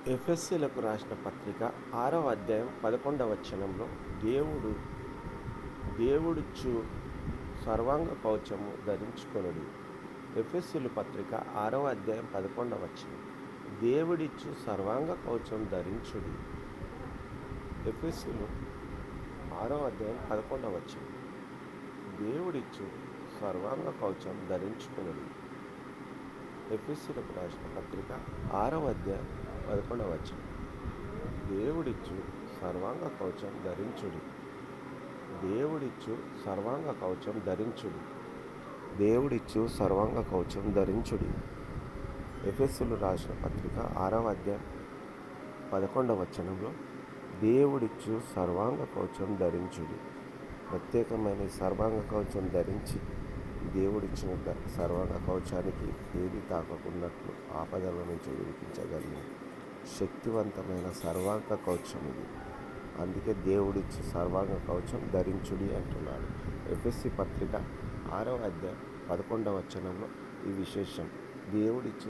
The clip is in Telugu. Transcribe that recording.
ఎఫెసీయులకు రాసిన పత్రిక 6వ అధ్యాయం 11వ వచనంలో దేవుడు దేవుడిచ్చు సర్వాంగ కవచము ధరించుకొనుడి. ఎఫెసీయుల పత్రిక 6వ అధ్యాయం 11వ వచనం. దేవుడిచ్చు సర్వాంగ కవచం ధరించుడి. ఎఫెసీయులు 6వ అధ్యాయం 11వ వచనం. దేవుడిచ్చు సర్వాంగ కవచం ధరించుకొనుడి. ఎఫెసీయులకు రాసిన పత్రిక 6వ అధ్యాయం 11వ వచనం. దేవుడిచ్చు సర్వాంగ కవచం ధరించుడి. దేవుడిచ్చు సర్వాంగ కవచం ధరించుడి. దేవుడిచ్చు సర్వాంగ కవచం ధరించుడి. ఎఫెసీయులు రాసిన పత్రిక 6వ అధ్యాయం 11వ వచనంలో దేవుడిచ్చు సర్వాంగ కవచం ధరించుడి. ప్రత్యేకమైన సర్వాంగ కవచం ధరించి దేవుడిచ్చిన సర్వాంగ కవచానికి ఏది తాకకున్నట్లు ఆపదల నుంచి విడిపించగలిగిన శక్తివంతమైన సర్వాంగ కవచం ఇది. అందుకే దేవుడిచ్చి సర్వాంగ కవచం ధరించుడి అంటున్నాడు. ఎఫెసీ పత్రిక 6వ అధ్యాయం 11వ వచనంలో ఈ విశేషం దేవుడిచ్చి